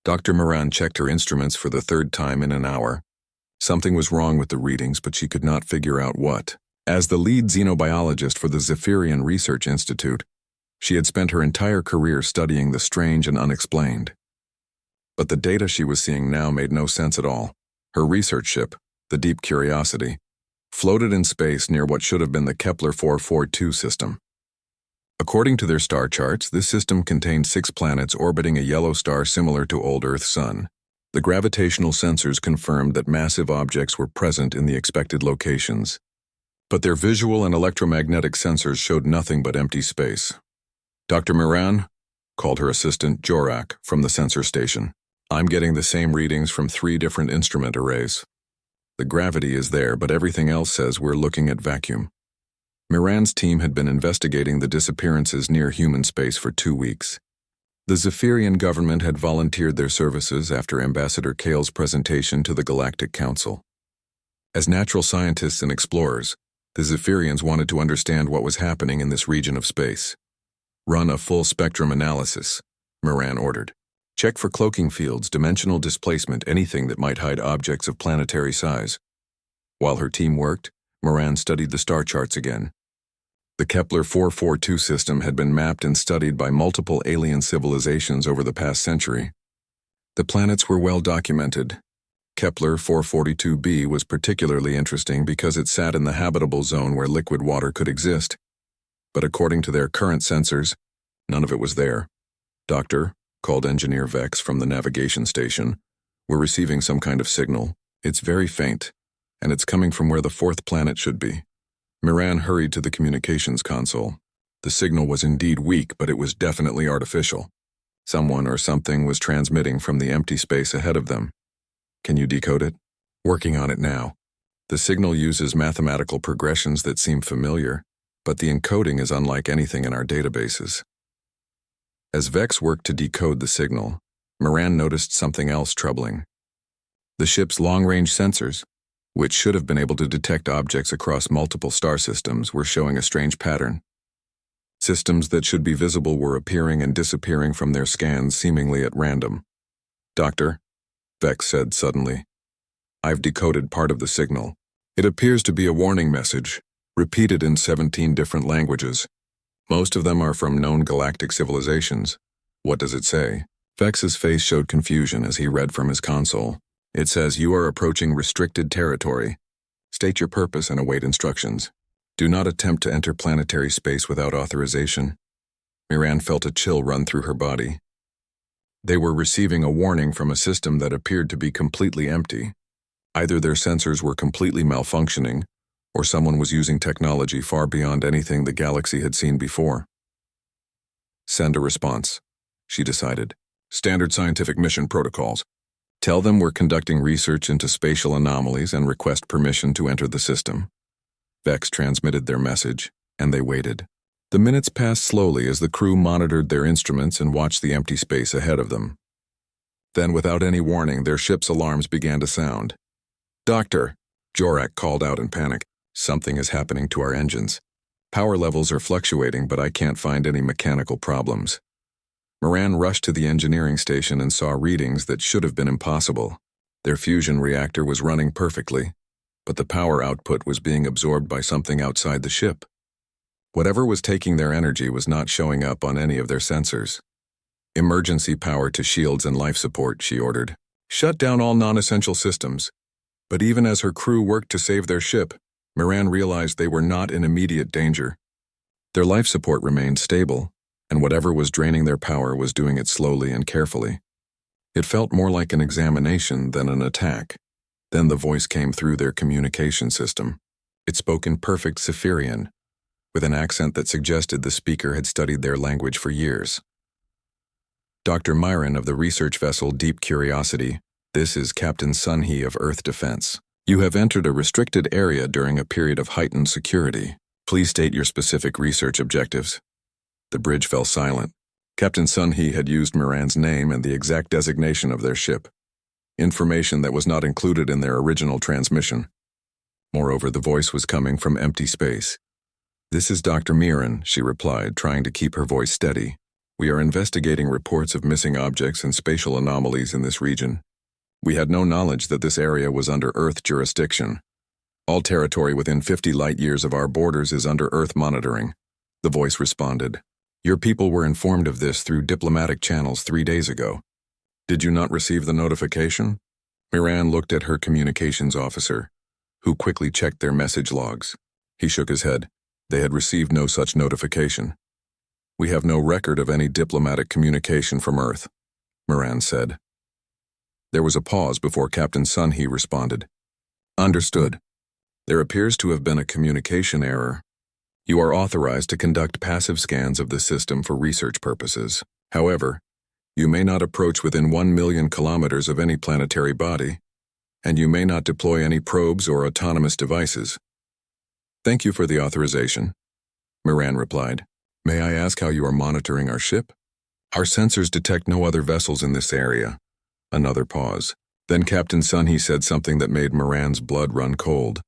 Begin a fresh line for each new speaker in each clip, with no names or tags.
Dr. Moran checked her instruments for the third time in an hour. Something was wrong with the readings, but she could not figure out what. As the lead xenobiologist for the Zephyrian Research Institute, she had spent her entire career studying the strange and unexplained. But the data she was seeing now made no sense at all. Her research ship, the Deep Curiosity, floated in space near what should have been the Kepler 442 system. According to their star charts, this system contained 6 planets orbiting a yellow star similar to old Earth's sun. The gravitational sensors confirmed that massive objects were present in the expected locations, but their visual and electromagnetic sensors showed nothing but empty space. Dr. Moran, called her assistant Jorak from the sensor station. I'm getting the same readings from 3 different instrument arrays. The gravity is there, but everything else says we're looking at vacuum. Moran's team had been investigating the disappearances near human space for 2 weeks. The Zephyrian government had volunteered their services after Ambassador Kale's presentation to the Galactic Council. As natural scientists and explorers, the Zephyrians wanted to understand what was happening in this region of space. Run a full spectrum analysis, Moran ordered. Check for cloaking fields, dimensional displacement, anything that might hide objects of planetary size. While her team worked, Moran studied the star charts again. The Kepler 442 system had been mapped and studied by multiple alien civilizations over the past century. The planets were well documented. Kepler 442b was particularly interesting because it sat in the habitable zone where liquid water could exist. But according to their current sensors, none of it was there. Doctor, called Engineer Vex from the navigation station, we're receiving some kind of signal. It's very faint, and it's coming from where the 4th planet should be. Moran hurried to the communications console. The signal was indeed weak, but it was definitely artificial. Someone or something was transmitting from the empty space ahead of them. Can you decode it? Working on it now. The signal uses mathematical progressions that seem familiar, but the encoding is unlike anything in our databases. As Vex worked to decode the signal, Moran noticed something else troubling. The ship's long-range sensors, which should have been able to detect objects across multiple star systems, were showing a strange pattern. Systems that should be visible were appearing and disappearing from their scans seemingly at random. Doctor, Vex said suddenly, I've decoded part of the signal. It appears to be a warning message, repeated in 17 different languages. Most of them are from known galactic civilizations. What does it say? Vex's face showed confusion as he read from his console. It says, you are approaching restricted territory. State your purpose and await instructions. Do not attempt to enter planetary space without authorization. Moran felt a chill run through her body. They were receiving a warning from a system that appeared to be completely empty. Either their sensors were completely malfunctioning, or someone was using technology far beyond anything the galaxy had seen before. Send a response, she decided. Standard scientific mission protocols. Tell them we're conducting research into spatial anomalies and request permission to enter the system. Vex transmitted their message, and they waited. The minutes passed slowly as the crew monitored their instruments and watched the empty space ahead of them. Then, without any warning, their ship's alarms began to sound. Doctor, Jorak called out in panic. Something is happening to our engines. Power levels are fluctuating, but I can't find any mechanical problems. Moran rushed to the engineering station and saw readings that should have been impossible. Their fusion reactor was running perfectly, but the power output was being absorbed by something outside the ship. Whatever was taking their energy was not showing up on any of their sensors. Emergency power to shields and life support, she ordered. Shut down all non-essential systems. But even as her crew worked to save their ship, Moran realized they were not in immediate danger. Their life support remained stable, and whatever was draining their power was doing it slowly and carefully. It felt more like an examination than an attack. Then the voice came through their communication system. It spoke in perfect Zephyrian, with an accent that suggested the speaker had studied their language for years. Dr. Myron of the research vessel Deep Curiosity, this is Captain Sunhee of Earth Defense. You have entered a restricted area during a period of heightened security. Please state your specific research objectives. The bridge fell silent. Captain Sunhee had used Moran's name and the exact designation of their ship, information that was not included in their original transmission. Moreover, the voice was coming from empty space. This is Dr. Myron, she replied, trying to keep her voice steady. We are investigating reports of missing objects and spatial anomalies in this region. We had no knowledge that this area was under Earth jurisdiction. All territory within 50 light-years of our borders is under Earth monitoring. The voice responded. Your people were informed of this through diplomatic channels 3 days ago. Did you not receive the notification? Miran looked at her communications officer, who quickly checked their message logs. He shook his head. They had received no such notification. We have no record of any diplomatic communication from Earth, Miran said. There was a pause before Captain Sunhee responded. Understood. There appears to have been a communication error. You are authorized to conduct passive scans of the system for research purposes. However, you may not approach within 1 million kilometers of any planetary body, and you may not deploy any probes or autonomous devices. Thank you for the authorization, Miran replied. May I ask how you are monitoring our ship? Our sensors detect no other vessels in this area. Another pause. Then Captain Sunhee said something that made Miran's blood run cold.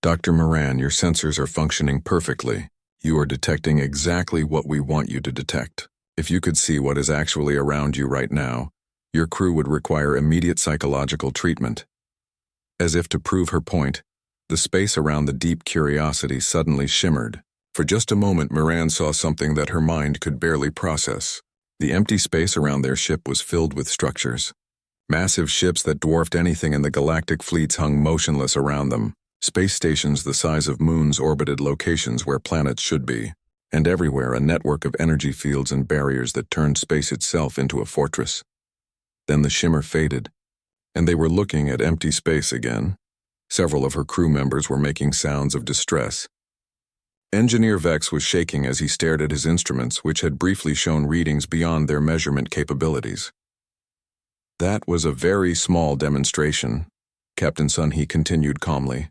Dr. Miran, your sensors are functioning perfectly. You are detecting exactly what we want you to detect. If you could see what is actually around you right now, your crew would require immediate psychological treatment. As if to prove her point, the space around the deep curiosity suddenly shimmered. For just a moment, Miran saw something that her mind could barely process. The empty space around their ship was filled with structures. Massive ships that dwarfed anything in the galactic fleets hung motionless around them. Space stations the size of moons orbited locations where planets should be, and everywhere a network of energy fields and barriers that turned space itself into a fortress. Then the shimmer faded, and they were looking at empty space again. Several of her crew members were making sounds of distress. Engineer Vex was shaking as he stared at his instruments, which had briefly shown readings beyond their measurement capabilities. That was a very small demonstration, Captain Sunhee continued calmly.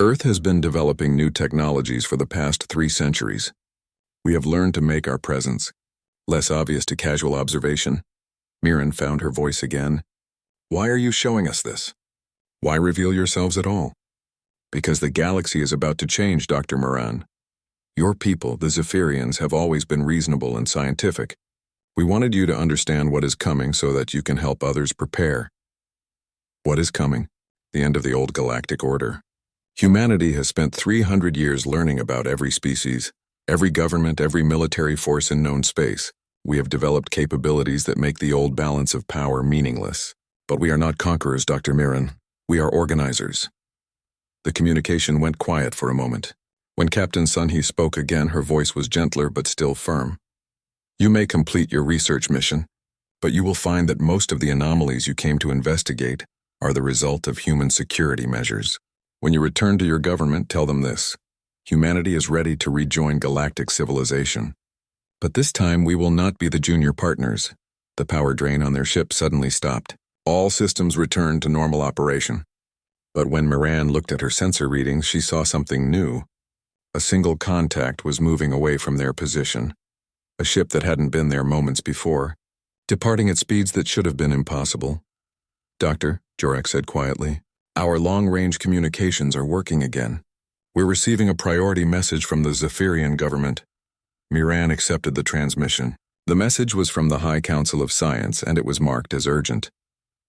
Earth has been developing new technologies for the past 3 centuries. We have learned to make our presence less obvious to casual observation. Miran found her voice again. Why are you showing us this? Why reveal yourselves at all? Because the galaxy is about to change, Dr. Miran. Your people, the Zephyrians, have always been reasonable and scientific. We wanted you to understand what is coming so that you can help others prepare. What is coming? The end of the old galactic order. Humanity has spent 300 years learning about every species, every government, every military force in known space. We have developed capabilities that make the old balance of power meaningless. But we are not conquerors, Dr. Miran. We are organizers. The communication went quiet for a moment. When Captain Sunhee spoke again, her voice was gentler but still firm. You may complete your research mission, but you will find that most of the anomalies you came to investigate are the result of human security measures. When you return to your government, tell them this. Humanity is ready to rejoin galactic civilization. But this time we will not be the junior partners. The power drain on their ship suddenly stopped. All systems returned to normal operation. But when Miran looked at her sensor readings, she saw something new. A single contact was moving away from their position. A ship that hadn't been there moments before, departing at speeds that should have been impossible. Doctor, Jorek said quietly, our long-range communications are working again. We're receiving a priority message from the Zephyrian government. Miran accepted the transmission. The message was from the High Council of Science, and it was marked as urgent.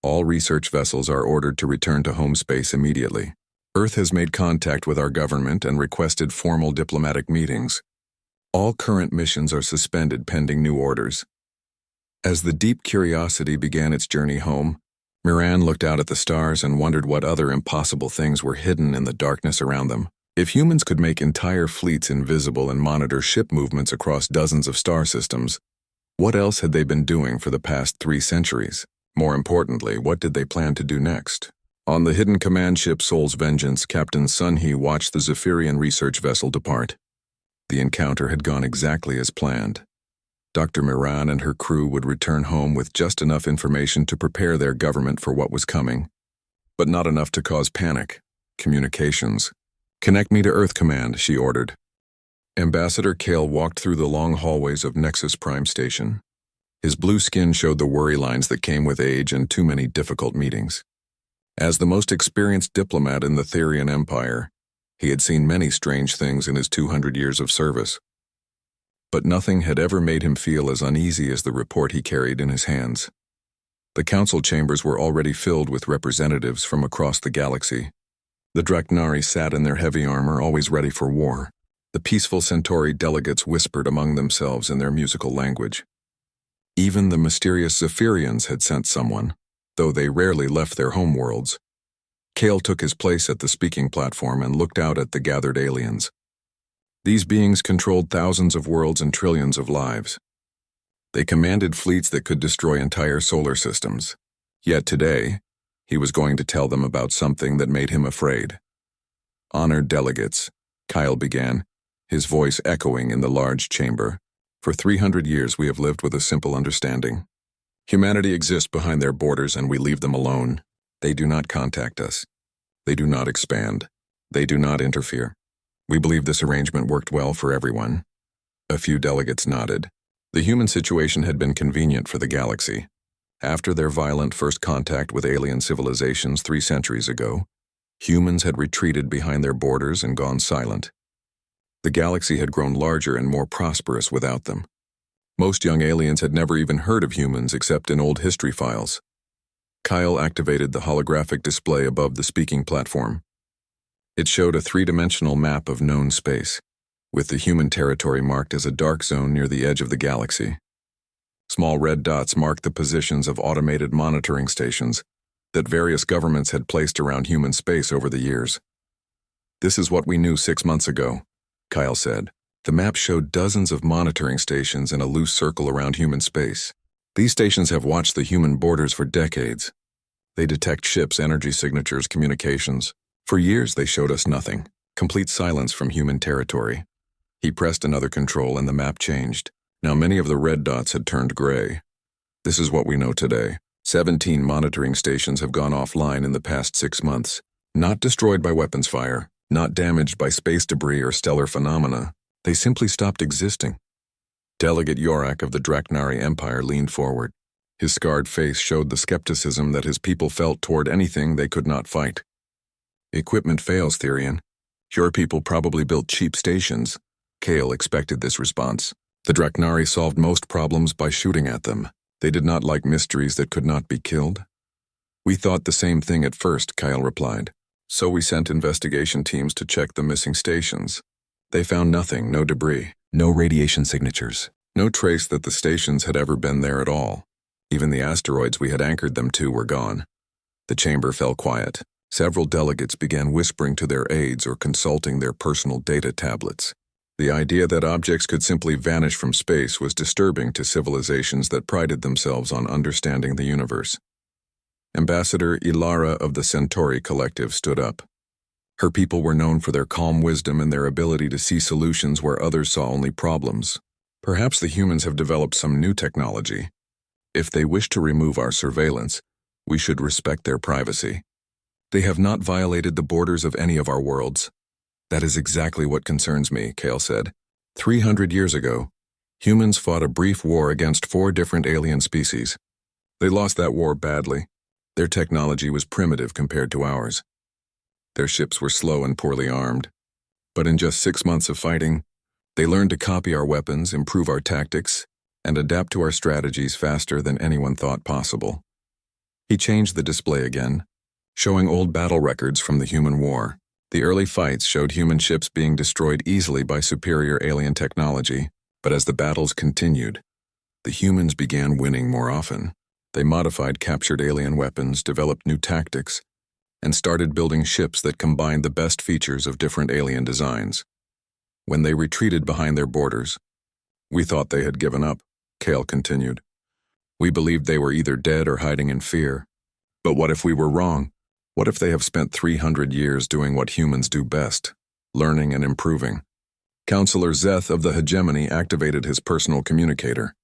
All research vessels are ordered to return to home space immediately. Earth has made contact with our government and requested formal diplomatic meetings. All current missions are suspended pending new orders. As the deep curiosity began its journey home, Miran looked out at the stars and wondered what other impossible things were hidden in the darkness around them. If humans could make entire fleets invisible and monitor ship movements across dozens of star systems, what else had they been doing for the past 3 centuries? More importantly, what did they plan to do next? On the hidden command ship Soul's Vengeance, Captain Sunhee watched the Zephyrian research vessel depart. The encounter had gone exactly as planned. Dr. Miran and her crew would return home with just enough information to prepare their government for what was coming, but not enough to cause panic. Communications. Connect me to Earth Command, she ordered. Ambassador Kale walked through the long hallways of Nexus Prime Station. His blue skin showed the worry lines that came with age and too many difficult meetings. As the most experienced diplomat in the Therian Empire, he had seen many strange things in his 200 years of service. But nothing had ever made him feel as uneasy as the report he carried in his hands. The council chambers were already filled with representatives from across the galaxy. The Draknari sat in their heavy armor, always ready for war. The peaceful Centauri delegates whispered among themselves in their musical language. Even the mysterious Zephyrians had sent someone, though they rarely left their homeworlds. Kale took his place at the speaking platform and looked out at the gathered aliens. These beings controlled thousands of worlds and trillions of lives. They commanded fleets that could destroy entire solar systems. Yet today, he was going to tell them about something that made him afraid. Honored delegates, Kyle began, his voice echoing in the large chamber. For 300 years we have lived with a simple understanding. Humanity exists behind their borders and we leave them alone. They do not contact us. They do not expand. They do not interfere. We believe this arrangement worked well for everyone. A few delegates nodded. The human situation had been convenient for the galaxy. After their violent first contact with alien civilizations 3 centuries ago, humans had retreated behind their borders and gone silent. The galaxy had grown larger and more prosperous without them. Most young aliens had never even heard of humans except in old history files. Kyle activated the holographic display above the speaking platform. It showed a 3-dimensional map of known space, with the human territory marked as a dark zone near the edge of the galaxy. Small red dots marked the positions of automated monitoring stations that various governments had placed around human space over the years. This is what we knew 6 months ago, Kyle said. The map showed dozens of monitoring stations in a loose circle around human space. These stations have watched the human borders for decades. They detect ships, energy signatures, communications. For years they showed us nothing, complete silence from human territory. He pressed another control and the map changed. Now many of the red dots had turned gray. This is what we know today. 17 monitoring stations have gone offline in the past 6 months. Not destroyed by weapons fire, not damaged by space debris or stellar phenomena. They simply stopped existing. Delegate Yorak of the Draknari Empire leaned forward. His scarred face showed the skepticism that his people felt toward anything they could not fight. Equipment fails, Therian. Your people probably built cheap stations. Kale expected this response. The Draknari solved most problems by shooting at them. They did not like mysteries that could not be killed. We thought the same thing at first, Kyle replied. So we sent investigation teams to check the missing stations. They found nothing, no debris, no radiation signatures, no trace that the stations had ever been there at all. Even the asteroids we had anchored them to were gone. The chamber fell quiet. Several delegates began whispering to their aides or consulting their personal data tablets. The idea that objects could simply vanish from space was disturbing to civilizations that prided themselves on understanding the universe. Ambassador Ilara of the Centauri Collective stood up. Her people were known for their calm wisdom and their ability to see solutions where others saw only problems. Perhaps the humans have developed some new technology. If they wish to remove our surveillance, we should respect their privacy. They have not violated the borders of any of our worlds. That is exactly what concerns me, Kale said. 300 years ago, humans fought a brief war against 4 different alien species. They lost that war badly. Their technology was primitive compared to ours. Their ships were slow and poorly armed. But in just 6 months of fighting, they learned to copy our weapons, improve our tactics, and adapt to our strategies faster than anyone thought possible. He changed the display again, showing old battle records from the human war. The early fights showed human ships being destroyed easily by superior alien technology, but as the battles continued, the humans began winning more often. They modified captured alien weapons, developed new tactics, and started building ships that combined the best features of different alien designs. When they retreated behind their borders, we thought they had given up, Kale continued. We believed they were either dead or hiding in fear. But what if we were wrong? What if they have spent 300 years doing what humans do best, learning and improving? Counselor Zeth of the Hegemony activated his personal communicator.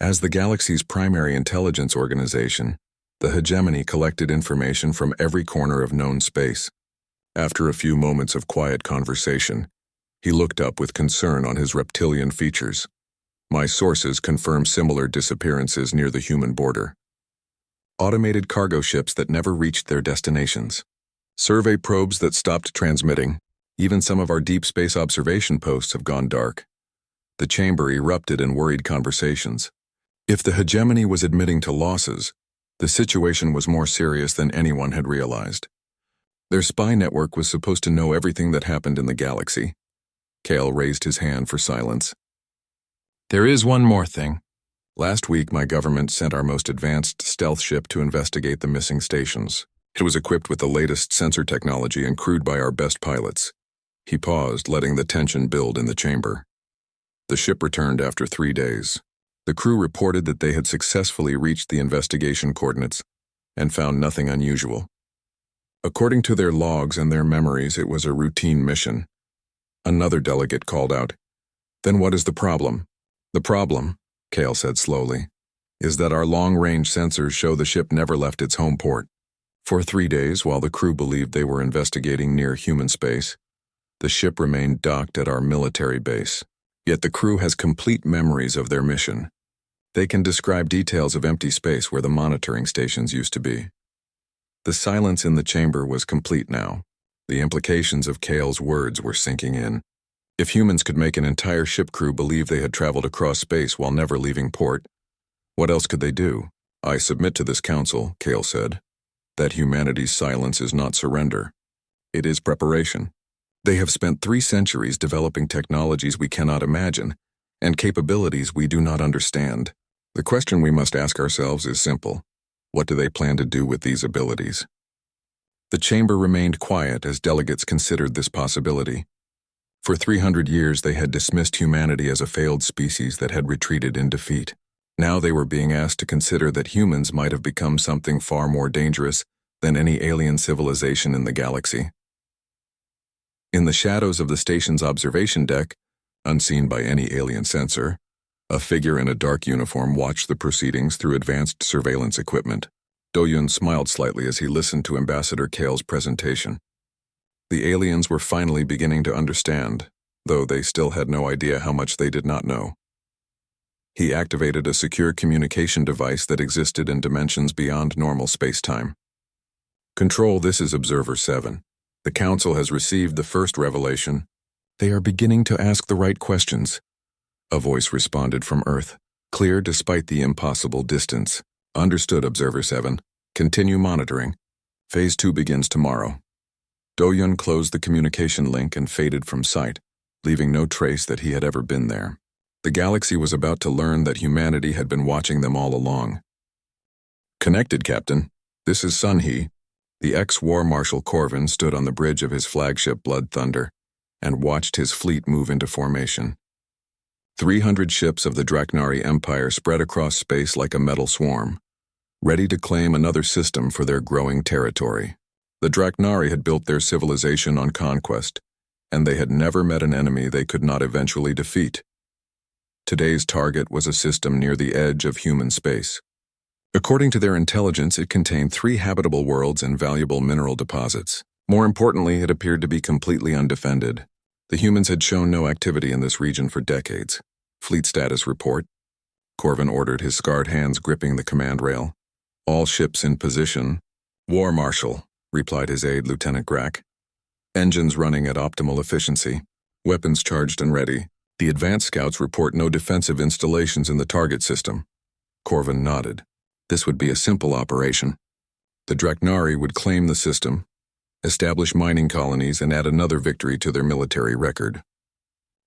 As the galaxy's primary intelligence organization, the Hegemony collected information from every corner of known space. After a few moments of quiet conversation, he looked up with concern on his reptilian features. My sources confirm similar disappearances near the human border. Automated cargo ships that never reached their destinations. Survey probes that stopped transmitting. Even some of our deep space observation posts have gone dark. The chamber erupted in worried conversations. If the hegemony was admitting to losses, the situation was more serious than anyone had realized. Their spy network was supposed to know everything that happened in the galaxy. Kale raised his hand for silence. There is one more thing. Last week, my government sent our most advanced stealth ship to investigate the missing stations. It was equipped with the latest sensor technology and crewed by our best pilots. He paused, letting the tension build in the chamber. The ship returned after 3 days. The crew reported that they had successfully reached the investigation coordinates and found nothing unusual. According to their logs and their memories, it was a routine mission. Another delegate called out, "Then what is the problem?" "The problem," Kale said slowly, "is that our long-range sensors show the ship never left its home port. For 3 days, while the crew believed they were investigating near human space, the ship remained docked at our military base. Yet the crew has complete memories of their mission. They can describe details of empty space where the monitoring stations used to be." The silence in the chamber was complete now. The implications of Kale's words were sinking in. If humans could make an entire ship crew believe they had traveled across space while never leaving port, what else could they do? "I submit to this council," Kale said, "that humanity's silence is not surrender. It is preparation. They have spent 3 centuries developing technologies we cannot imagine, and capabilities we do not understand. The question we must ask ourselves is simple. What do they plan to do with these abilities?" The chamber remained quiet as delegates considered this possibility. For 300 years they had dismissed humanity as a failed species that had retreated in defeat. Now they were being asked to consider that humans might have become something far more dangerous than any alien civilization in the galaxy. In the shadows of the station's observation deck, unseen by any alien sensor, a figure in a dark uniform watched the proceedings through advanced surveillance equipment. Do-Yun smiled slightly as he listened to Ambassador Kale's presentation. The aliens were finally beginning to understand, though they still had no idea how much they did not know. He activated a secure communication device that existed in dimensions beyond normal space-time. "Control, this is Observer 7. The Council has received the first revelation. They are beginning to ask the right questions." A voice responded from Earth, clear despite the impossible distance. "Understood, Observer 7. Continue monitoring. Phase 2 begins tomorrow." Do-Yun closed the communication link and faded from sight, leaving no trace that he had ever been there. The galaxy was about to learn that humanity had been watching them all along. "Connected, Captain. This is Sun-He." The ex-war Marshal Corvin stood on the bridge of his flagship Blood Thunder and watched his fleet move into formation. 300 ships of the Draknari Empire spread across space like a metal swarm, ready to claim another system for their growing territory. The Draknari had built their civilization on conquest, and they had never met an enemy they could not eventually defeat. Today's target was a system near the edge of human space. According to their intelligence, it contained 3 habitable worlds and valuable mineral deposits. More importantly, it appeared to be completely undefended. The humans had shown no activity in this region for decades. "Fleet status report." Corvin ordered, his scarred hands gripping the command rail. "All ships in position." "War Marshal," replied his aide, Lieutenant Grack. "Engines running at optimal efficiency. Weapons charged and ready. The advanced scouts report no defensive installations in the target system." Corvin nodded. This would be a simple operation. The Draknari would claim the system, establish mining colonies, and add another victory to their military record.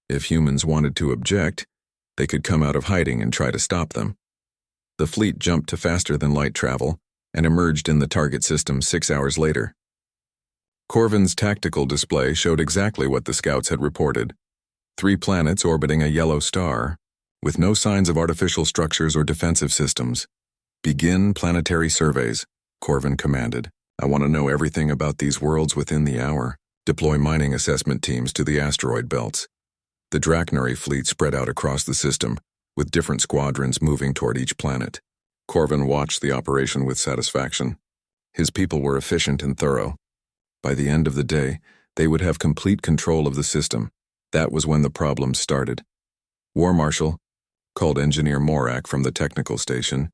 If humans wanted to object, they could come out of hiding and try to stop them. The fleet jumped to faster-than-light travel and emerged in the target system 6 hours later. Corvin's tactical display showed exactly what the scouts had reported. 3 planets orbiting a yellow star, with no signs of artificial structures or defensive systems. "Begin planetary surveys," Corvin commanded. "I want to know everything about these worlds within the hour. Deploy mining assessment teams to the asteroid belts." The Draknari fleet spread out across the system, with different squadrons moving toward each planet. Corvin watched the operation with satisfaction. His people were efficient and thorough. By the end of the day, they would have complete control of the system. That was when the problems started. "War Marshal," called Engineer Morak from the technical station.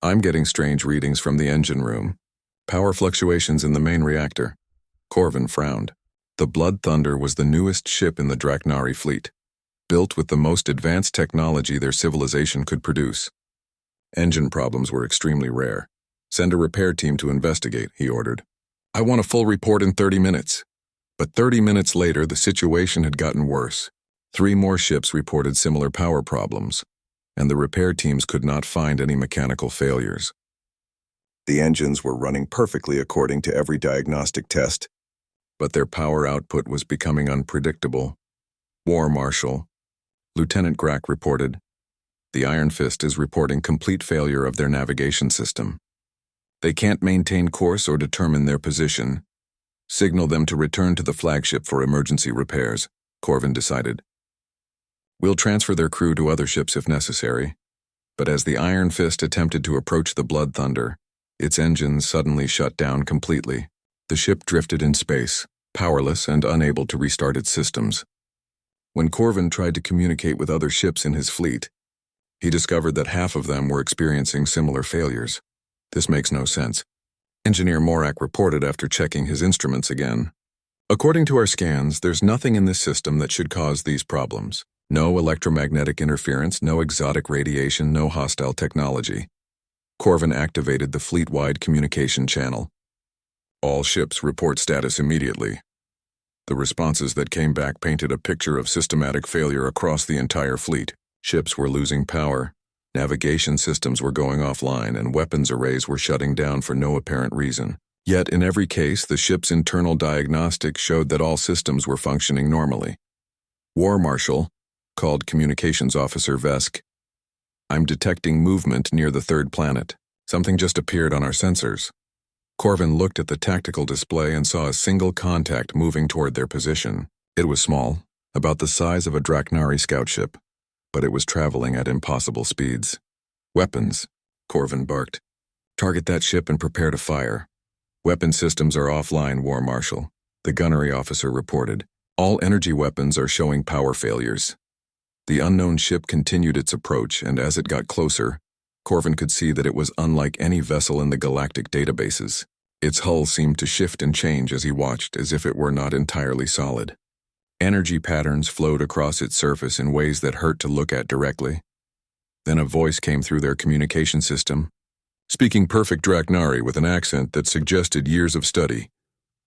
"I'm getting strange readings from the engine room. Power fluctuations in the main reactor." Corvin frowned. The Blood Thunder was the newest ship in the Draknari fleet. built with the most advanced technology their civilization could produce. Engine problems were extremely rare. "Send a repair team to investigate," he ordered. "I want a full report in 30 minutes. But 30 minutes later, the situation had gotten worse. 3 more ships reported similar power problems, and the repair teams could not find any mechanical failures. The engines were running perfectly according to every diagnostic test, but their power output was becoming unpredictable. "War Marshal," Lieutenant Grack reported. "The Iron Fist is reporting complete failure of their navigation system. They can't maintain course or determine their position. Signal them to return to the flagship for emergency repairs," Corvin decided. "We'll transfer their crew to other ships if necessary." But as the Iron Fist attempted to approach the Blood Thunder, its engines suddenly shut down completely. The ship drifted in space, powerless and unable to restart its systems. When Corvin tried to communicate with other ships in his fleet, he discovered that half of them were experiencing similar failures. "This makes no sense," Engineer Morak reported after checking his instruments again. "According to our scans, there's nothing in this system that should cause these problems. No electromagnetic interference, no exotic radiation, no hostile technology." Corvin activated the fleet-wide communication channel. "All ships report status immediately." The responses that came back painted a picture of systematic failure across the entire fleet. Ships were losing power, navigation systems were going offline, and weapons arrays were shutting down for no apparent reason. Yet in every case, the ship's internal diagnostics showed that all systems were functioning normally. "War Marshal," called Communications Officer Vesk, "I'm detecting movement near the 3rd planet. Something just appeared on our sensors." Corvin looked at the tactical display and saw a single contact moving toward their position. It was small, about the size of a Draknari scout ship, but it was traveling at impossible speeds. "Weapons," Corvin barked. "Target that ship and prepare to fire." "Weapon systems are offline, War Marshal," the gunnery officer reported. "All energy weapons are showing power failures." The unknown ship continued its approach, and as it got closer, Corvin could see that it was unlike any vessel in the galactic databases. Its hull seemed to shift and change as he watched, as if it were not entirely solid. Energy patterns flowed across its surface in ways that hurt to look at directly. Then a voice came through their communication system, speaking perfect Draknari with an accent that suggested years of study.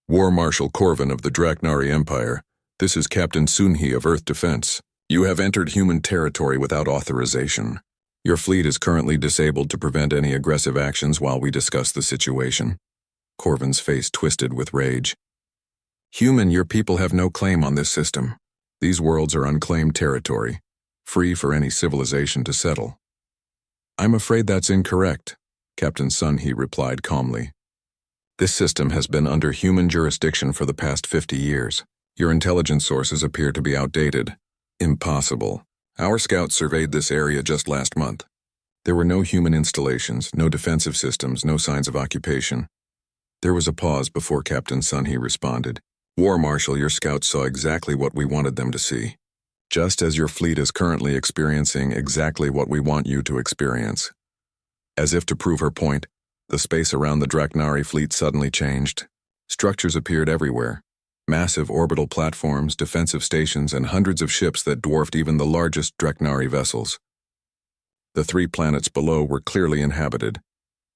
"War Marshal Corvin of the Draknari Empire, this is Captain Sunhee of Earth Defense. You have entered human territory without authorization. Your fleet is currently disabled to prevent any aggressive actions while we discuss the situation." Corvin's face twisted with rage. "Human, your people have no claim on this system. These worlds are unclaimed territory, free for any civilization to settle." "I'm afraid that's incorrect," Captain Sunhee replied calmly. "This system has been under human jurisdiction for the past 50 years. Your intelligence sources appear to be outdated." "Impossible. Our scouts surveyed this area just last month. There were no human installations, no defensive systems, no signs of occupation." There was a pause before Captain Sunhee responded. "War Marshal, your scouts saw exactly what we wanted them to see. Just as your fleet is currently experiencing exactly what we want you to experience." As if to prove her point, the space around the Draknari fleet suddenly changed. Structures appeared everywhere. Massive orbital platforms, defensive stations, and hundreds of ships that dwarfed even the largest Draknari vessels. The 3 planets below were clearly inhabited,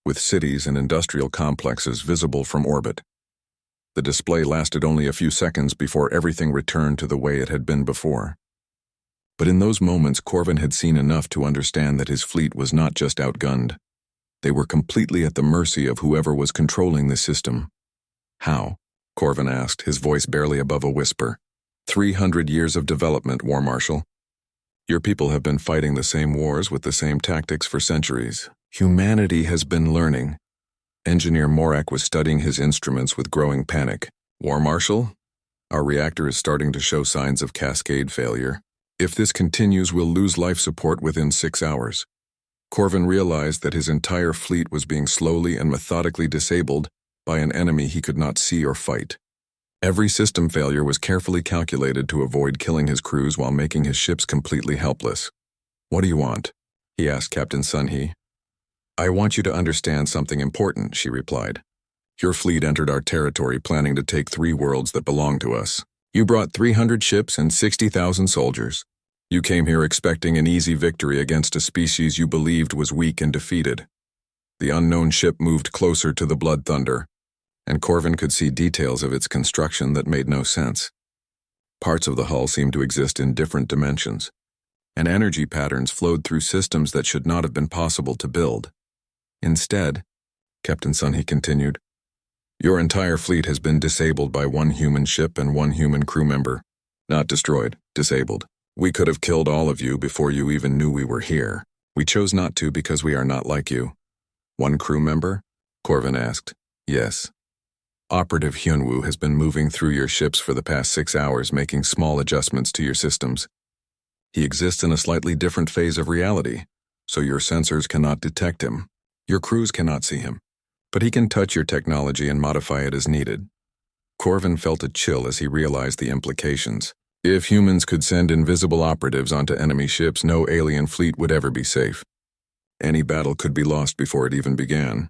with cities and industrial complexes visible from orbit. The display lasted only a few seconds before everything returned to the way it had been before. But in those moments, Corvin had seen enough to understand that his fleet was not just outgunned. They were completely at the mercy of whoever was controlling the system. "How?" Corvin asked, his voice barely above a whisper. 300 years of development, War Marshal. Your people have been fighting the same wars with the same tactics for centuries. Humanity has been learning." Engineer Morak was studying his instruments with growing panic. "War Marshal, our reactor is starting to show signs of cascade failure. If this continues, we'll lose life support within 6 hours." Corvin realized that his entire fleet was being slowly and methodically disabled by an enemy he could not see or fight. Every system failure was carefully calculated to avoid killing his crews while making his ships completely helpless. "What do you want?" he asked Captain Sunhee. "I want you to understand something important," she replied. "Your fleet entered our territory planning to take 3 worlds that belong to us. You brought 300 ships and 60,000 soldiers. You came here expecting an easy victory against a species you believed was weak and defeated. The unknown ship moved closer to the Blood Thunder, and Corvin could see details of its construction that made no sense. Parts of the hull seemed to exist in different dimensions, and energy patterns flowed through systems that should not have been possible to build. Instead, Captain Sunhee continued, your entire fleet has been disabled by one human ship and one human crew member. Not destroyed, disabled. We could have killed all of you before you even knew we were here. We chose not to because we are not like you. One crew member? Corvin asked. Yes. Operative Hyunwoo has been moving through your ships for the past 6 hours, making small adjustments to your systems. He exists in a slightly different phase of reality, so your sensors cannot detect him. Your crews cannot see him, but he can touch your technology and modify it as needed. Corvin felt a chill as he realized the implications. If humans could send invisible operatives onto enemy ships, no alien fleet would ever be safe. Any battle could be lost before it even began.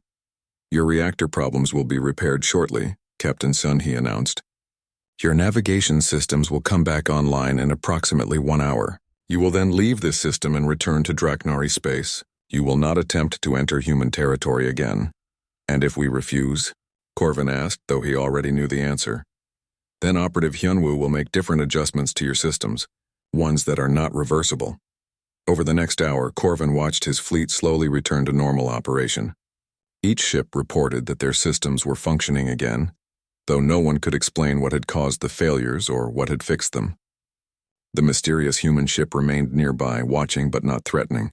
Your reactor problems will be repaired shortly, Captain Sunhee announced. Your navigation systems will come back online in approximately 1 hour. You will then leave this system and return to Draknari space. You will not attempt to enter human territory again. And if we refuse? Corvin asked, though he already knew the answer. Then Operative Hyunwoo will make different adjustments to your systems, ones that are not reversible. Over the next hour, Corvin watched his fleet slowly return to normal operation. Each ship reported that their systems were functioning again, though no one could explain what had caused the failures or what had fixed them. The mysterious human ship remained nearby, watching but not threatening.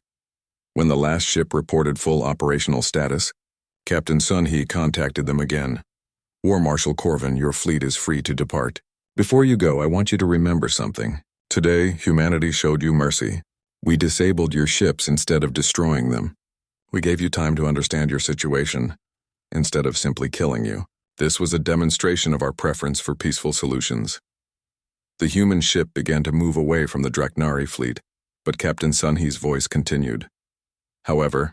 When the last ship reported full operational status, Captain Sunhee contacted them again. War Marshal Corvin, your fleet is free to depart. Before you go, I want you to remember something. Today, humanity showed you mercy. We disabled your ships instead of destroying them. We gave you time to understand your situation, instead of simply killing you. This was a demonstration of our preference for peaceful solutions. The human ship began to move away from the Draknari fleet, but Captain Sunhee's voice continued. However,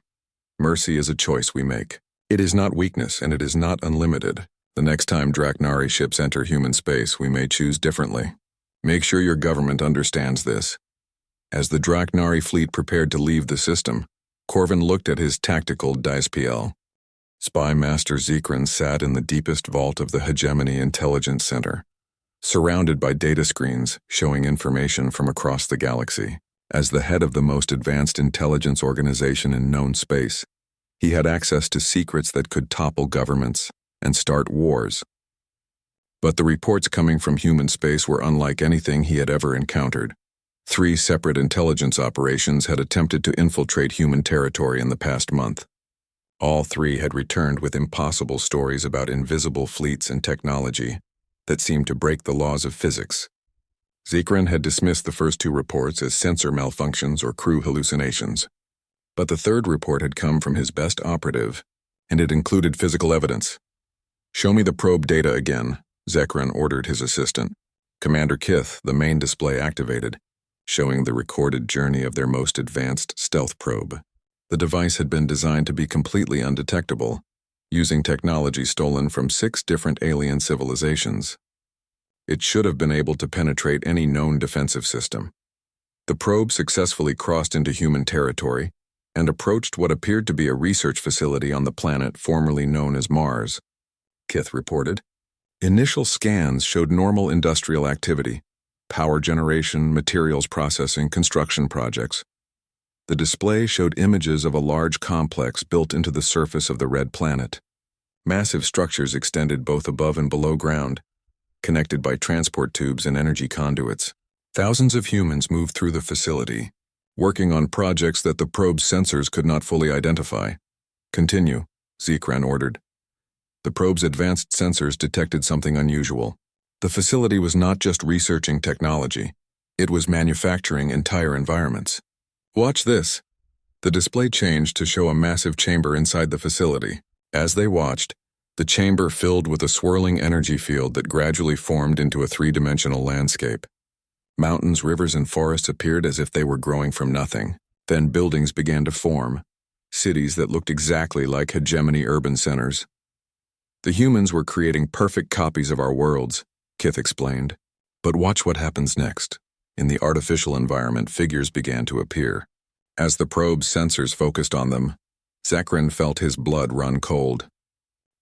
mercy is a choice we make. It is not weakness, and it is not unlimited. The next time Draknari ships enter human space, we may choose differently. Make sure your government understands this. As the Draknari fleet prepared to leave the system, Corvin looked at his tactical DICE-PL. Spy Master Zekran sat in the deepest vault of the Hegemony Intelligence Center, surrounded by data screens showing information from across the galaxy. As the head of the most advanced intelligence organization in known space, he had access to secrets that could topple governments and start wars. But the reports coming from human space were unlike anything he had ever encountered. 3 separate intelligence operations had attempted to infiltrate human territory in the past month. All 3 had returned with impossible stories about invisible fleets and technology that seemed to break the laws of physics. Zekran had dismissed the first 2 reports as sensor malfunctions or crew hallucinations. But the 3rd report had come from his best operative, and it included physical evidence. Show me the probe data again, Zekran ordered his assistant. Commander Kith, the main display activated, showing the recorded journey of their most advanced stealth probe. The device had been designed to be completely undetectable, using technology stolen from 6 different alien civilizations. It should have been able to penetrate any known defensive system. The probe successfully crossed into human territory and approached what appeared to be a research facility on the planet formerly known as Mars. Kith reported. Initial scans showed normal industrial activity, power generation, materials processing, construction projects. The display showed images of a large complex built into the surface of the red planet. Massive structures extended both above and below ground, connected by transport tubes and energy conduits. Thousands of humans moved through the facility, working on projects that the probe's sensors could not fully identify. Continue, Zekran ordered. The probe's advanced sensors detected something unusual. The facility was not just researching technology, it was manufacturing entire environments. Watch this. The display changed to show a massive chamber inside the facility. As they watched, the chamber filled with a swirling energy field that gradually formed into a 3-dimensional landscape. Mountains, rivers, and forests appeared as if they were growing from nothing. Then buildings began to form, cities that looked exactly like hegemony urban centers. The humans were creating perfect copies of our worlds, Kith explained. But watch what happens next. In the artificial environment, figures began to appear. As the probe's sensors focused on them, Zekran felt his blood run cold.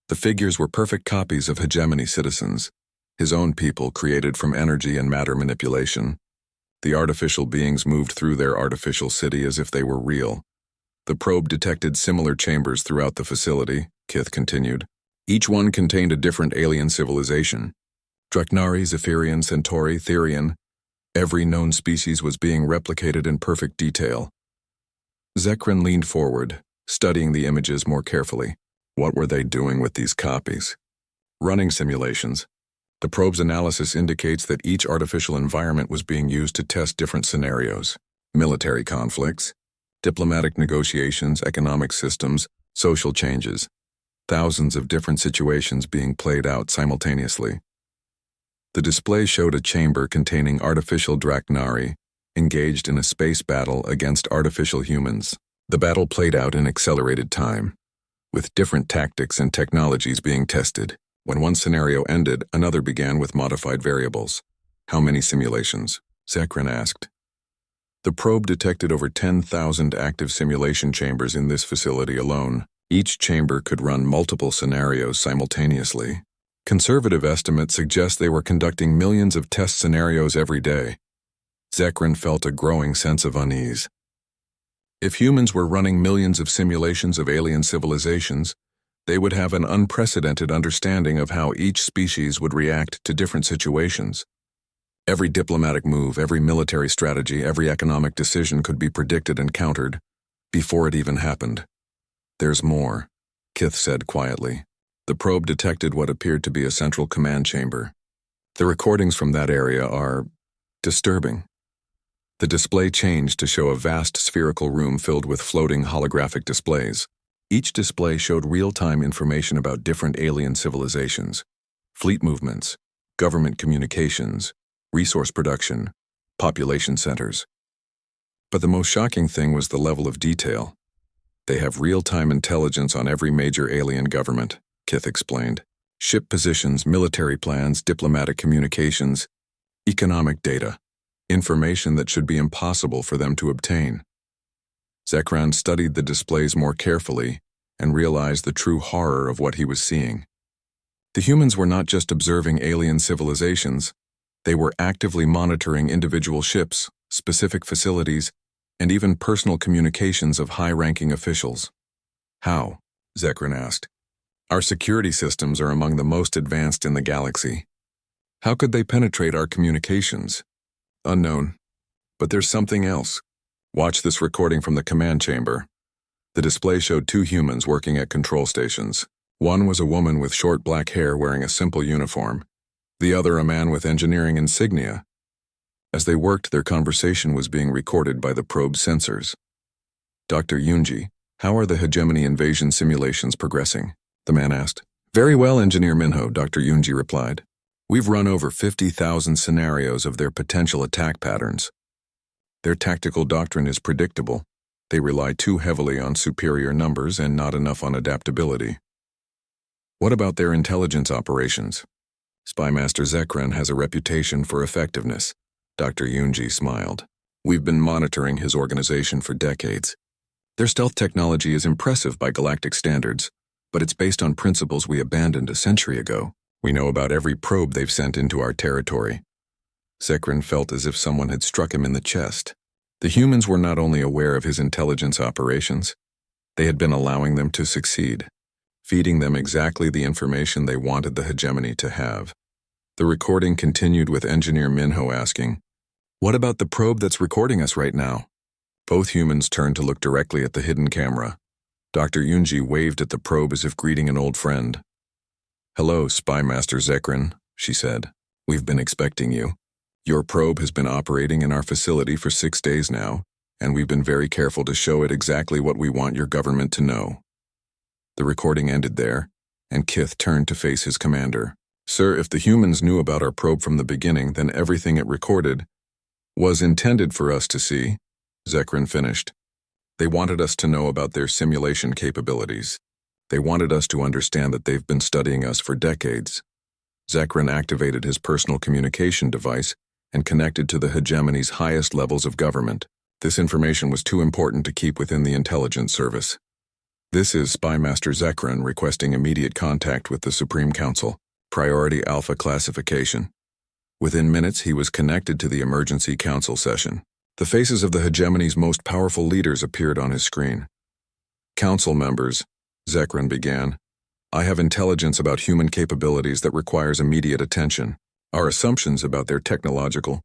The figures were perfect copies of hegemony citizens, his own people created from energy and matter manipulation. The artificial beings moved through their artificial city as if they were real. The probe detected similar chambers throughout the facility, Kith continued. Each one contained a different alien civilization. Draknari, Zephyrian, Centauri, Therian. Every known species was being replicated in perfect detail. Zekran leaned forward, studying the images more carefully. What were they doing with these copies? Running simulations. The probe's analysis indicates that each artificial environment was being used to test different scenarios. Military conflicts, diplomatic negotiations, economic systems, social changes. Thousands of different situations being played out simultaneously. The display showed a chamber containing artificial Draknari, engaged in a space battle against artificial humans. The battle played out in accelerated time, with different tactics and technologies being tested. When one scenario ended, another began with modified variables. How many simulations? Zekran asked. The probe detected over 10,000 active simulation chambers in this facility alone. Each chamber could run multiple scenarios simultaneously. Conservative estimates suggest they were conducting millions of test scenarios every day. Zekran felt a growing sense of unease. If humans were running millions of simulations of alien civilizations, they would have an unprecedented understanding of how each species would react to different situations. Every diplomatic move, every military strategy, every economic decision could be predicted and countered before it even happened. There's more, Kith said quietly. The probe detected what appeared to be a central command chamber. The recordings from that area are disturbing. The display changed to show a vast spherical room filled with floating holographic displays. Each display showed real-time information about different alien civilizations, fleet movements, government communications, resource production, population centers. But the most shocking thing was the level of detail. They have real-time intelligence on every major alien government, Kith explained. Ship positions, military plans, diplomatic communications, economic data, information that should be impossible for them to obtain. Zekran studied the displays more carefully and realized the true horror of what he was seeing. The humans were not just observing alien civilizations, they were actively monitoring individual ships, specific facilities, and even personal communications of high-ranking officials. How? Zekran asked. Our security systems are among the most advanced in the galaxy. How could they penetrate our communications? Unknown. But there's something else. Watch this recording from the command chamber. The display showed two humans working at control stations. One was a woman with short black hair wearing a simple uniform. The other a man with engineering insignia. As they worked, their conversation was being recorded by the probe's sensors. Dr. Yunji, how are the hegemony invasion simulations progressing? The man asked. Very well, Engineer Minho, Dr. Yunji replied. We've run over 50,000 scenarios of their potential attack patterns. Their tactical doctrine is predictable. They rely too heavily on superior numbers and not enough on adaptability. What about their intelligence operations? Spymaster Zekran has a reputation for effectiveness. Dr. Yunji smiled. We've been monitoring his organization for decades. Their stealth technology is impressive by galactic standards, but it's based on principles we abandoned a century ago. We know about every probe they've sent into our territory. Zekran felt as if someone had struck him in the chest. The humans were not only aware of his intelligence operations, they had been allowing them to succeed, feeding them exactly the information they wanted the hegemony to have. The recording continued with Engineer Minho asking, "What about the probe that's recording us right now?" Both humans turned to look directly at the hidden camera. Dr. Yunji waved at the probe as if greeting an old friend. "Hello, Spymaster Zekran," she said. "We've been expecting you. Your probe has been operating in our facility for 6 days now, and we've been very careful to show it exactly what we want your government to know." The recording ended there, and Kith turned to face his commander. "Sir, if the humans knew about our probe from the beginning, then everything it recorded was intended for us to see," Zekran finished. "They wanted us to know about their simulation capabilities. They wanted us to understand that they've been studying us for decades." Zekran activated his personal communication device and connected to the hegemony's highest levels of government. This information was too important to keep within the intelligence service. This is Spy Master Zekran requesting immediate contact with the Supreme Council. Priority Alpha classification. Within minutes, he was connected to the emergency council session. The faces of the hegemony's most powerful leaders appeared on his screen. Council members, Zekran began. I have intelligence about human capabilities that requires immediate attention. Our assumptions about their technological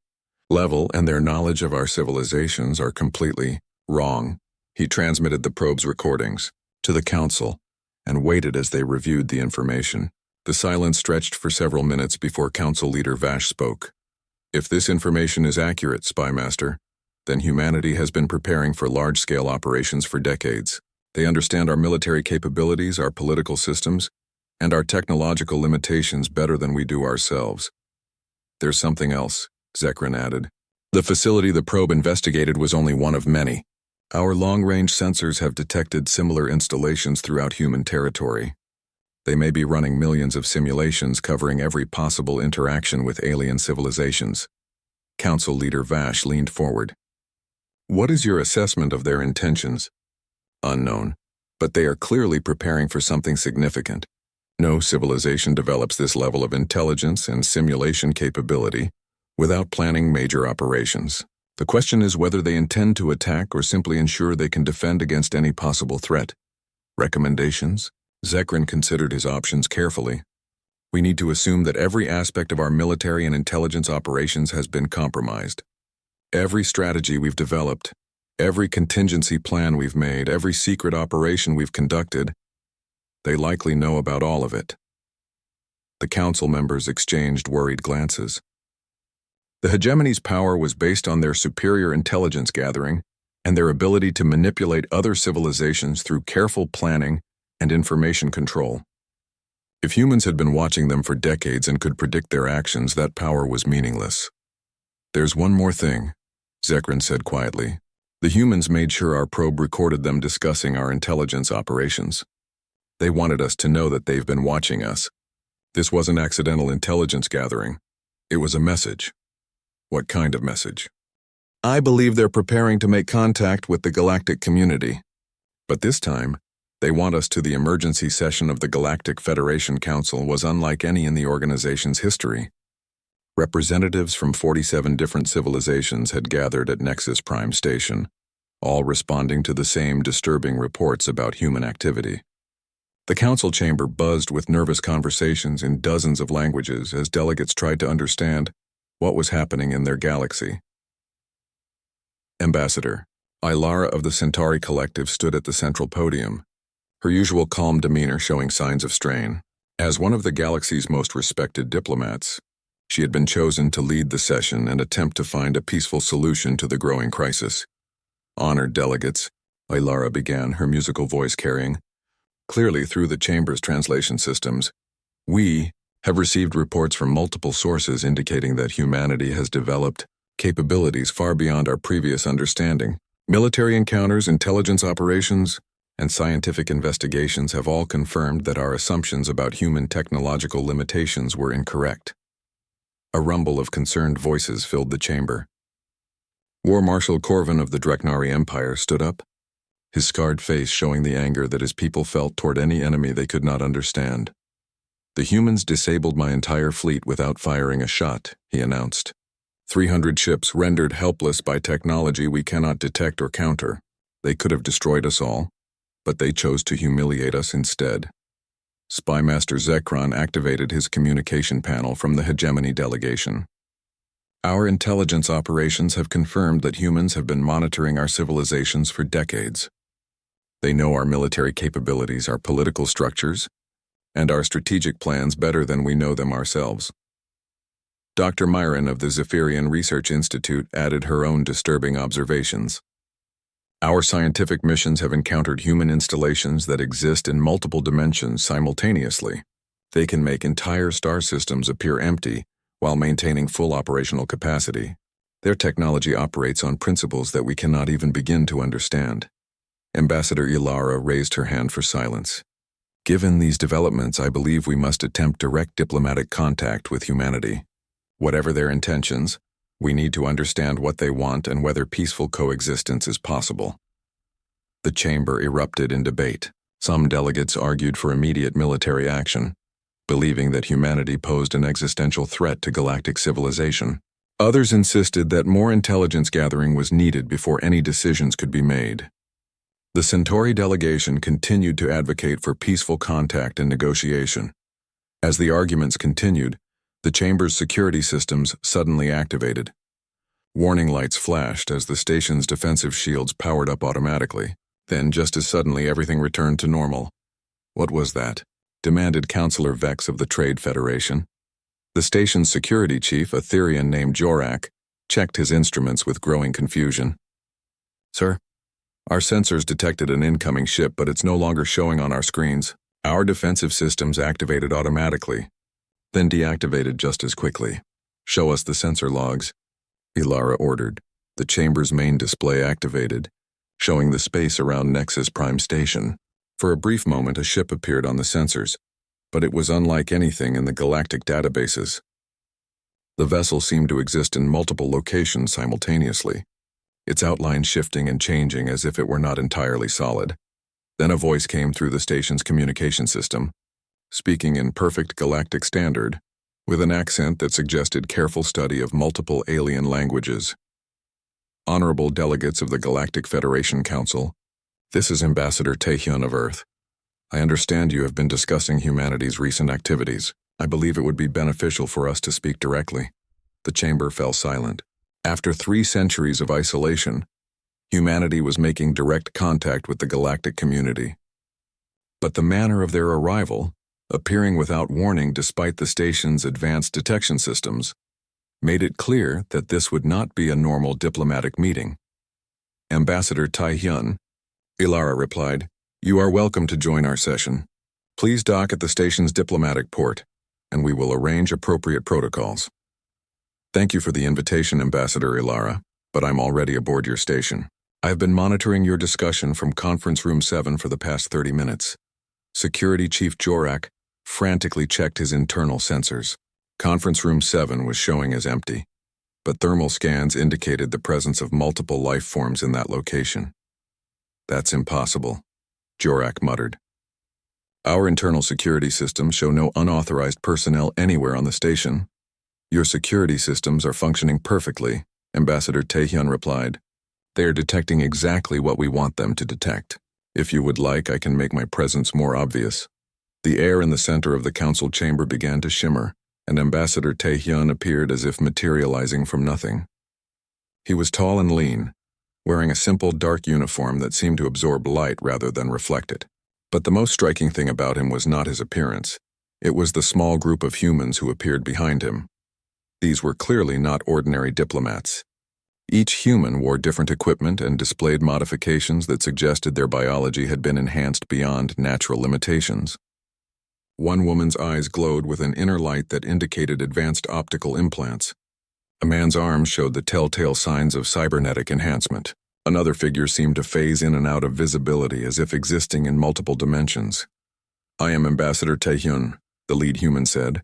level and their knowledge of our civilizations are completely wrong. He transmitted the probe's recordings to the council and waited as they reviewed the information. The silence stretched for several minutes before Council Leader Vash spoke. If this information is accurate, Spy Master, then humanity has been preparing for large-scale operations for decades. They understand our military capabilities, our political systems, and our technological limitations better than we do ourselves. There's something else, Zekran added. The facility the probe investigated was only one of many. Our long-range sensors have detected similar installations throughout human territory. They may be running millions of simulations covering every possible interaction with alien civilizations. Council Leader Vash leaned forward. What is your assessment of their intentions? Unknown, but they are clearly preparing for something significant. No civilization develops this level of intelligence and simulation capability without planning major operations. The question is whether they intend to attack or simply ensure they can defend against any possible threat. Recommendations? Zekran considered his options carefully. We need to assume that every aspect of our military and intelligence operations has been compromised. Every strategy we've developed, every contingency plan we've made, every secret operation we've conducted, they likely know about all of it. The council members exchanged worried glances. The hegemony's power was based on their superior intelligence gathering and their ability to manipulate other civilizations through careful planning and information control. If humans had been watching them for decades and could predict their actions, that power was meaningless. There's one more thing, Zekran said quietly. The humans made sure our probe recorded them discussing our intelligence operations. They wanted us to know that they've been watching us. This wasn't accidental intelligence gathering. It was a message. What kind of message? I believe they're preparing to make contact with the galactic community. But this time, they want us to the emergency session of the Galactic Federation Council was unlike any in the organization's history. Representatives from 47 different civilizations had gathered at Nexus Prime Station, all responding to the same disturbing reports about human activity. The council chamber buzzed with nervous conversations in dozens of languages as delegates tried to understand what was happening in their galaxy. Ambassador Ilara of the Centauri Collective stood at the central podium, her usual calm demeanor showing signs of strain. As one of the galaxy's most respected diplomats, she had been chosen to lead the session and attempt to find a peaceful solution to the growing crisis. Honored delegates, Ilara began, her musical voice carrying clearly through the chamber's translation systems. We have received reports from multiple sources indicating that humanity has developed capabilities far beyond our previous understanding. Military encounters, intelligence operations, and scientific investigations have all confirmed that our assumptions about human technological limitations were incorrect. A rumble of concerned voices filled the chamber. War Marshal Corvin of the Dreknari Empire stood up, his scarred face showing the anger that his people felt toward any enemy they could not understand. The humans disabled my entire fleet without firing a shot, he announced. 300 ships rendered helpless by technology we cannot detect or counter. They could have destroyed us all, but they chose to humiliate us instead. Spy Master Zekran activated his communication panel from the hegemony delegation. Our intelligence operations have confirmed that humans have been monitoring our civilizations for decades. They know our military capabilities, our political structures, and our strategic plans better than we know them ourselves. Dr. Myron of the Zephyrian Research Institute added her own disturbing observations. Our scientific missions have encountered human installations that exist in multiple dimensions simultaneously. They can make entire star systems appear empty while maintaining full operational capacity. Their technology operates on principles that we cannot even begin to understand. Ambassador Ilara raised her hand for silence. Given these developments, I believe we must attempt direct diplomatic contact with humanity. Whatever their intentions, We need to understand what they want and whether peaceful coexistence is possible. The chamber erupted in debate. Some delegates argued for immediate military action, believing that humanity posed an existential threat to galactic civilization. Others insisted that more intelligence gathering was needed before any decisions could be made. The Centauri delegation continued to advocate for peaceful contact and negotiation. As the arguments continued, the chamber's security systems suddenly activated. Warning lights flashed as the station's defensive shields powered up automatically. Then, just as suddenly, everything returned to normal. What was that? Demanded Councillor Vex of the Trade Federation. The station's security chief, a Therian named Jorak, checked his instruments with growing confusion. Sir, our sensors detected an incoming ship, but it's no longer showing on our screens. Our defensive systems activated automatically, then deactivated just as quickly. Show us the sensor logs, Ilara ordered. The chamber's main display activated, showing the space around Nexus Prime Station. For a brief moment, a ship appeared on the sensors, but it was unlike anything in the galactic databases. The vessel seemed to exist in multiple locations simultaneously, its outline shifting and changing as if it were not entirely solid. Then a voice came through the station's communication system, speaking in perfect galactic standard, with an accent that suggested careful study of multiple alien languages. Honorable delegates of the Galactic Federation Council, this is Ambassador Taehyun of Earth. I understand you have been discussing humanity's recent activities. I believe it would be beneficial for us to speak directly. The chamber fell silent. After 3 centuries of isolation, humanity was making direct contact with the galactic community. But the manner of their arrival, appearing without warning despite the station's advanced detection systems, made it clear that this would not be a normal diplomatic meeting. Ambassador Taehyun, Ilara replied, "You are welcome to join our session. Please dock at the station's diplomatic port, and we will arrange appropriate protocols." Thank you for the invitation, Ambassador Ilara, but I'm already aboard your station. I have been monitoring your discussion from Conference Room 7 for the past 30 minutes. Security Chief Jorak frantically checked his internal sensors. Conference Room 7 was showing as empty, but thermal scans indicated the presence of multiple life forms in that location. That's impossible, Jorak muttered. Our internal security systems show no unauthorized personnel anywhere on the station. Your security systems are functioning perfectly, Ambassador Taehyun replied. They are detecting exactly what we want them to detect. If you would like, I can make my presence more obvious. The air in the center of the council chamber began to shimmer, and Ambassador Taehyun appeared as if materializing from nothing. He was tall and lean, wearing a simple dark uniform that seemed to absorb light rather than reflect it. But the most striking thing about him was not his appearance. It was the small group of humans who appeared behind him. These were clearly not ordinary diplomats. Each human wore different equipment and displayed modifications that suggested their biology had been enhanced beyond natural limitations. One woman's eyes glowed with an inner light that indicated advanced optical implants. A man's arms showed the telltale signs of cybernetic enhancement. Another figure seemed to phase in and out of visibility as if existing in multiple dimensions. I am Ambassador Taehyun, the lead human said,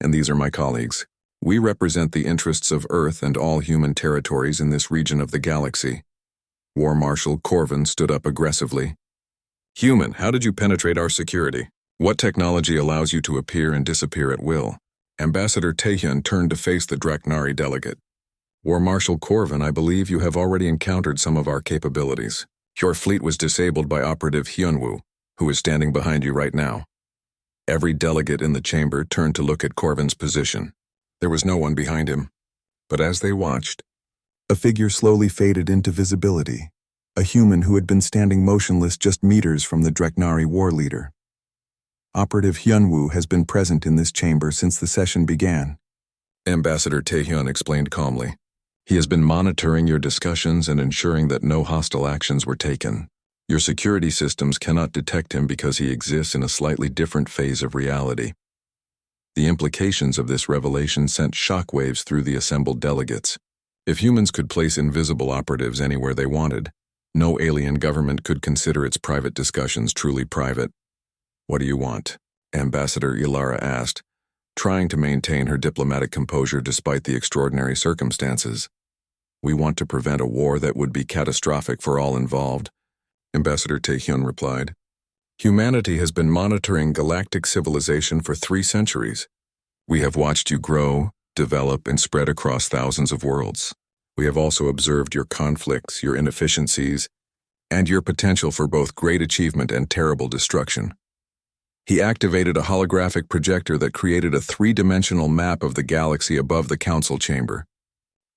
and these are my colleagues. We represent the interests of Earth and all human territories in this region of the galaxy. War Marshal Corvin stood up aggressively. Human, how did you penetrate our security? What technology allows you to appear and disappear at will? Ambassador Taehyun turned to face the Draknari delegate. War Marshal Corvin, I believe you have already encountered some of our capabilities. Your fleet was disabled by Operative Hyunwoo, who is standing behind you right now. Every delegate in the chamber turned to look at Corvin's position. There was no one behind him. But as they watched, a figure slowly faded into visibility, a human who had been standing motionless just meters from the Draknari war leader. Operative Hyunwoo has been present in this chamber since the session began, Ambassador Taehyun explained calmly. He has been monitoring your discussions and ensuring that no hostile actions were taken. Your security systems cannot detect him because he exists in a slightly different phase of reality. The implications of this revelation sent shockwaves through the assembled delegates. If humans could place invisible operatives anywhere they wanted, no alien government could consider its private discussions truly private. What do you want? Ambassador Ilara asked, trying to maintain her diplomatic composure despite the extraordinary circumstances. "We want to prevent a war that would be catastrophic for all involved," Ambassador Taehyun replied. "Humanity has been monitoring galactic civilization for 3 centuries. We have watched you grow, develop, and spread across thousands of worlds. We have also observed your conflicts, your inefficiencies, and your potential for both great achievement and terrible destruction." He activated a holographic projector that created a 3-dimensional map of the galaxy above the council chamber.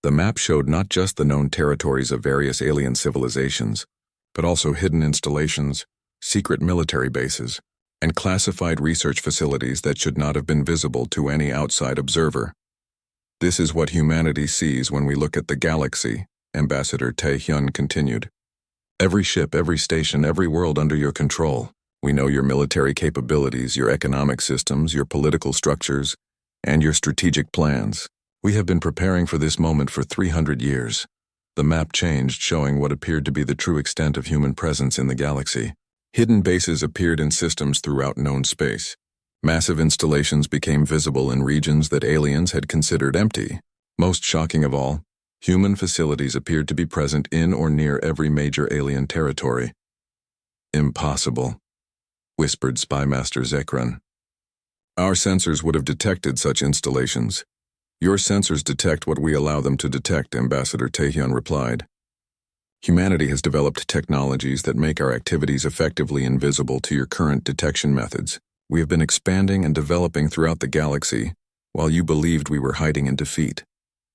The map showed not just the known territories of various alien civilizations, but also hidden installations, secret military bases, and classified research facilities that should not have been visible to any outside observer. "This is what humanity sees when we look at the galaxy," Ambassador Taehyun continued. "Every ship, every station, every world under your control. We know your military capabilities, your economic systems, your political structures, and your strategic plans. We have been preparing for this moment for 300 years. The map changed, showing what appeared to be the true extent of human presence in the galaxy. Hidden bases appeared in systems throughout known space. Massive installations became visible in regions that aliens had considered empty. Most shocking of all, human facilities appeared to be present in or near every major alien territory." "Impossible," whispered Spymaster Zekran. "Our sensors would have detected such installations. Your sensors detect what we allow them to detect," Ambassador Taehyun replied. "Humanity has developed technologies that make our activities effectively invisible to your current detection methods. We have been expanding and developing throughout the galaxy, while you believed we were hiding in defeat."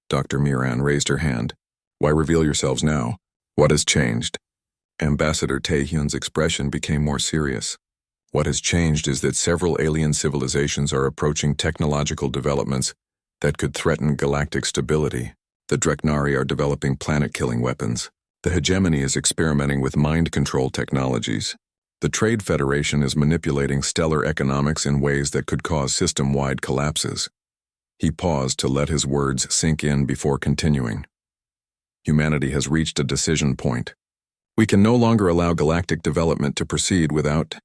Dr. Miran raised her hand. "Why reveal yourselves now? What has changed?" Ambassador Taehyun's expression became more serious. "What has changed is that several alien civilizations are approaching technological developments that could threaten galactic stability. The Dreknari are developing planet-killing weapons. The hegemony is experimenting with mind control technologies. The Trade Federation is manipulating stellar economics in ways that could cause system-wide collapses." He paused to let his words sink in before continuing. "Humanity has reached a decision point. We can no longer allow galactic development to proceed without